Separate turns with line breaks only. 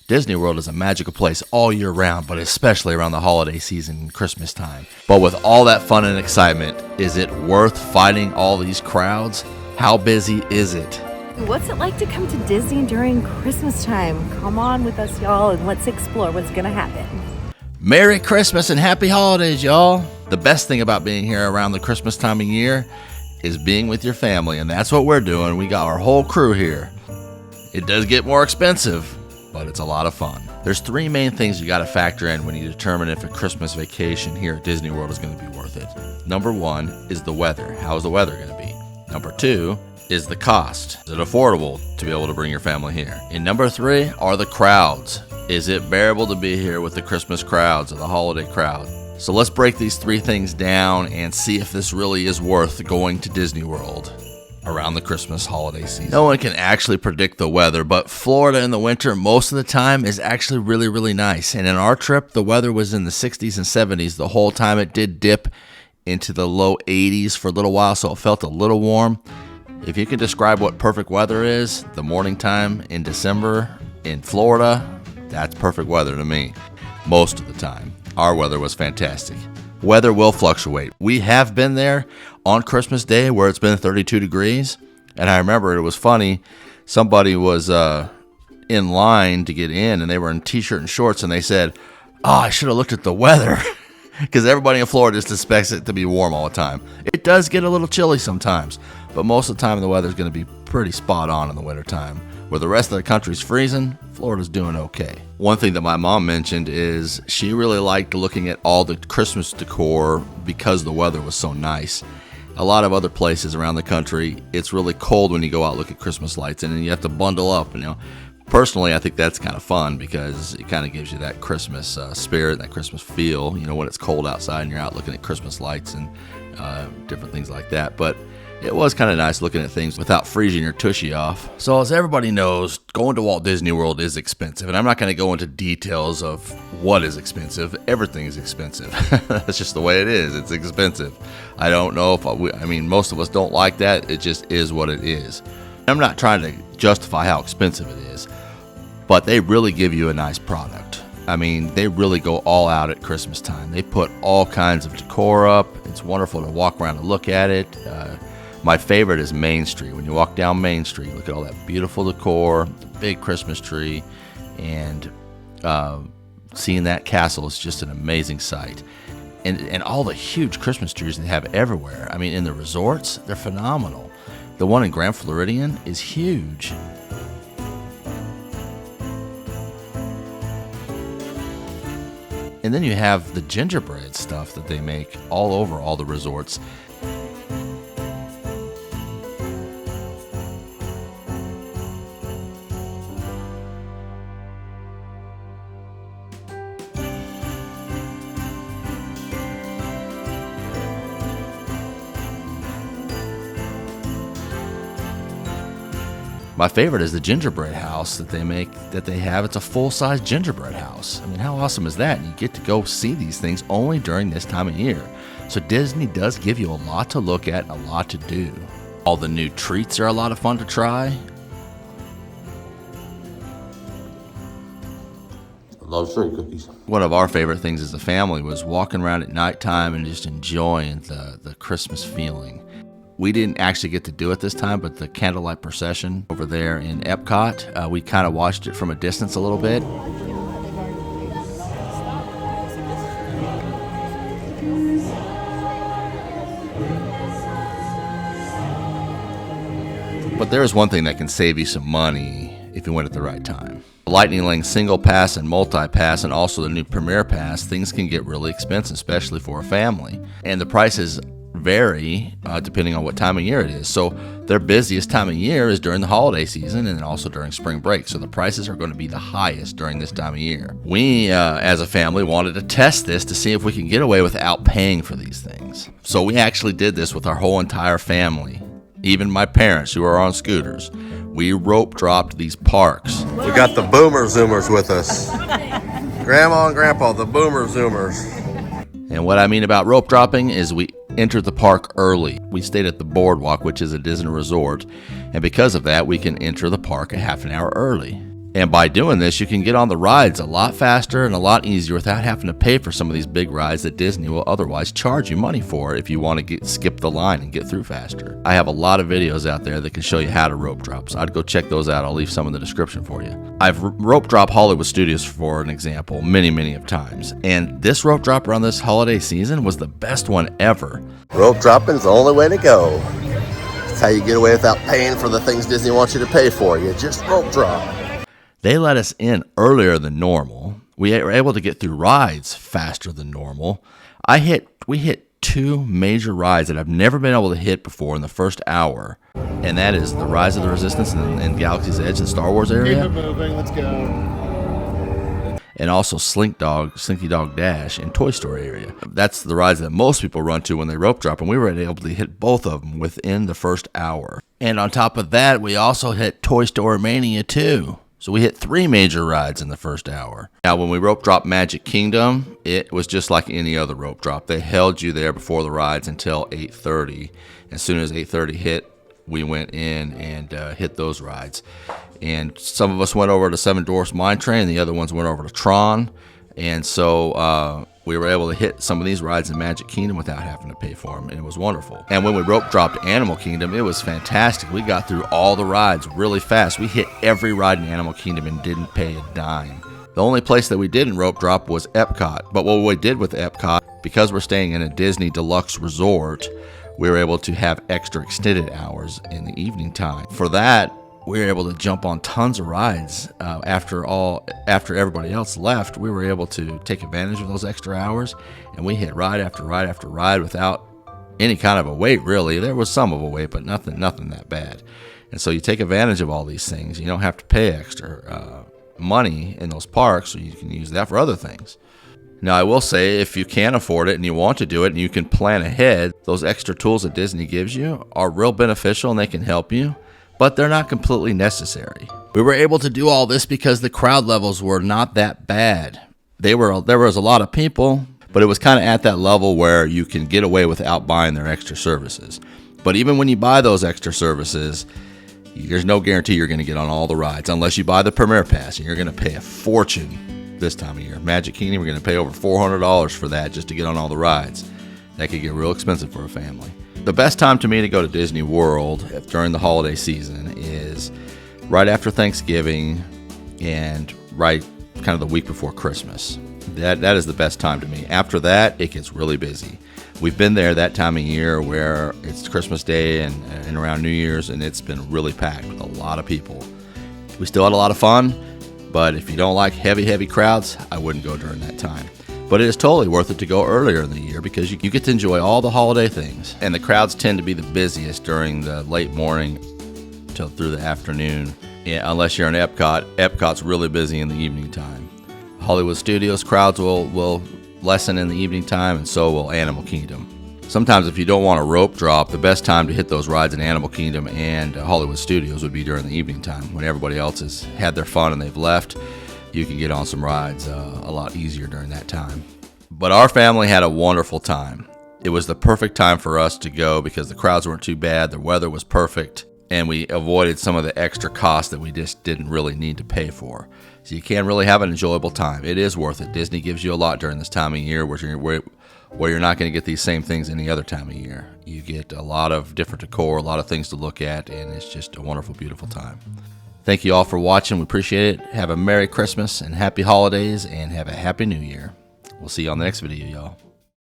Disney World is a magical place all year round, but especially around the holiday season and Christmas time. But with all that fun and excitement, is it worth fighting all these crowds? How busy is it?
What's it like to come to Disney during Christmas time? Come on with us, y'all, and let's explore what's going to happen.
Merry Christmas and Happy Holidays, y'all. The best thing about being here around the Christmas time of year is being with your family, and that's what we're doing. We got our whole crew here. It does get more expensive, but it's a lot of fun. There's three main things you got to factor in when you determine if a Christmas vacation here at Disney World is going to be worth it. Number one is the weather. How is the weather going to be? Number two is the cost. Is it affordable to be able to bring your family here? And number three are the crowds. Is it bearable to be here with the Christmas crowds or the holiday crowd? So let's break these three things down and see if this really is worth going to Disney World around the Christmas holiday season. No one can actually predict the weather, but Florida in the winter most of the time is actually really, really nice. And in our trip, the weather was in the 60s and 70s the whole time. It did dip into the low 80s for a little while, so it felt a little warm. If you can describe what perfect weather is, the morning time in December in Florida, that's perfect weather to me most of the time. Our weather was fantastic. Weather will fluctuate. We have been there on Christmas Day where it's been 32 degrees. And I remember it was funny. Somebody was in line to get in and they were in t-shirt and shorts and they said, I should have looked at the weather. Because everybody in Florida just expects it to be warm all the time. It does get a little chilly sometimes, but most of the time the weather's going to be pretty spot on in the wintertime. Where the rest of the country's freezing, Florida's doing okay. One thing that my mom mentioned is she really liked looking at all the Christmas decor because the weather was so nice. A lot of other places around the country, it's really cold when you go out look at Christmas lights, and then you have to bundle up. Personally, I think that's kind of fun because it kind of gives you that Christmas spirit, that Christmas feel. When it's cold outside and you're out looking at Christmas lights and different things like that. But it was kind of nice looking at things without freezing your tushy off. So as everybody knows, going to Walt Disney World is expensive. And I'm not going to go into details of what is expensive. Everything is expensive. That's just the way it is. It's expensive. I don't know if most of us don't like that. It just is what it is. I'm not trying to justify how expensive it is, but they really give you a nice product. They really go all out at Christmas time. They put all kinds of decor up. It's wonderful to walk around and look at it. My favorite is Main Street. When you walk down Main Street, look at all that beautiful decor, the big Christmas tree, and seeing that castle is just an amazing sight. And all the huge Christmas trees they have everywhere. In the resorts, they're phenomenal. The one in Grand Floridian is huge. And then you have the gingerbread stuff that they make all over all the resorts. My favorite is the gingerbread house that they have. It's a full-size gingerbread house. How awesome is that? And you get to go see these things only during this time of year. So Disney does give you a lot to look at and a lot to do. All the new treats are a lot of fun to try.
I love sugar cookies.
One of our favorite things as a family was walking around at nighttime and just enjoying the Christmas feeling. We didn't actually get to do it this time, but the candlelight procession over there in Epcot, we kind of watched it from a distance a little bit. But there is one thing that can save you some money if you went at the right time. The Lightning Lane Single Pass and Multi-Pass, and also the new Premier Pass, things can get really expensive, especially for a family. And the prices vary depending on what time of year it is. So their busiest time of year is during the holiday season and also during spring break. So the prices are going to be the highest during this time of year. We, as a family, wanted to test this to see if we can get away without paying for these things. So we actually did this with our whole entire family, even my parents who are on scooters. We rope dropped these parks.
We got the Boomer Zoomers with us. Grandma and Grandpa, the Boomer Zoomers.
And what I mean about rope dropping is we entered the park early. We stayed at the Boardwalk, which is a Disney resort, and because of that, we can enter the park a half an hour early. And by doing this, you can get on the rides a lot faster and a lot easier without having to pay for some of these big rides that Disney will otherwise charge you money for if you want to skip the line and get through faster. I have a lot of videos out there that can show you how to rope drop, so I'd go check those out. I'll leave some in the description for you. I've rope dropped Hollywood Studios, for an example, many of times. And this rope drop around this holiday season was the best one ever.
Rope dropping's the only way to go. It's how you get away without paying for the things Disney wants you to pay for. You just rope drop.
They let us in earlier than normal. We were able to get through rides faster than normal. We hit 2 major rides that I've never been able to hit before in the first hour, and that is the Rise of the Resistance and Galaxy's Edge in Star Wars area.
Keep it moving, let's go.
And also Slinky Dog Dash in Toy Story area. That's the rides that most people run to when they rope drop, and we were able to hit both of them within the first hour. And on top of that, we also hit Toy Story Mania 2. So we hit 3 major rides in the first hour. Now, when we rope dropped Magic Kingdom, it was just like any other rope drop. They held you there before the rides until 8:30. As soon as 8:30 hit, we went in and hit those rides. And some of us went over to Seven Dwarfs Mine Train, and the other ones went over to Tron. And so we were able to hit some of these rides in Magic Kingdom without having to pay for them, and it was wonderful. And when we rope dropped Animal Kingdom, it was fantastic. We got through all the rides really fast. We hit every ride in Animal Kingdom and didn't pay a dime. The only place that we didn't rope drop was Epcot. But what we did with Epcot, because we're staying in a Disney Deluxe resort, we were able to have extra extended hours in the evening time. For that, we were able to jump on tons of rides. After everybody else left, we were able to take advantage of those extra hours, and we hit ride after ride after ride without any kind of a wait, really. There was some of a wait, but nothing that bad. And so you take advantage of all these things. You don't have to pay extra money in those parks, so you can use that for other things. Now, I will say, if you can afford it and you want to do it and you can plan ahead, those extra tools that Disney gives you are real beneficial and they can help you, but they're not completely necessary. We were able to do all this because the crowd levels were not that bad. There was a lot of people, but it was kind of at that level where you can get away without buying their extra services. But even when you buy those extra services, there's no guarantee you're going to get on all the rides unless you buy the Premier Pass, and you're going to pay a fortune this time of year. Magic Kingdom, we're going to pay over $400 for that just to get on all the rides. That could get real expensive for a family. The best time to me to go to Disney World during the holiday season is right after Thanksgiving and right kind of the week before Christmas. That is the best time to me. After that, it gets really busy. We've been there that time of year where it's Christmas Day and around New Year's, and it's been really packed with a lot of people. We still had a lot of fun, but if you don't like heavy crowds, I wouldn't go during that time. But it is totally worth it to go earlier in the year because you get to enjoy all the holiday things. And the crowds tend to be the busiest during the late morning till through the afternoon. Yeah, unless you're in Epcot. Epcot's really busy in the evening time. Hollywood Studios crowds will lessen in the evening time, and so will Animal Kingdom. Sometimes if you don't want a rope drop, the best time to hit those rides in Animal Kingdom and Hollywood Studios would be during the evening time when everybody else has had their fun and they've left. You can get on some rides a lot easier during that time. But our family had a wonderful time. It was the perfect time for us to go because the crowds weren't too bad, the weather was perfect, and we avoided some of the extra costs that we just didn't really need to pay for. So you can really have an enjoyable time. It is worth it. Disney gives you a lot during this time of year where you're not going to get these same things any other time of year. You get a lot of different decor, a lot of things to look at, and it's just a wonderful, beautiful time. Thank you all for watching. We appreciate it. Have a Merry Christmas and Happy Holidays, and have a Happy New Year. We'll see you on the next video, y'all.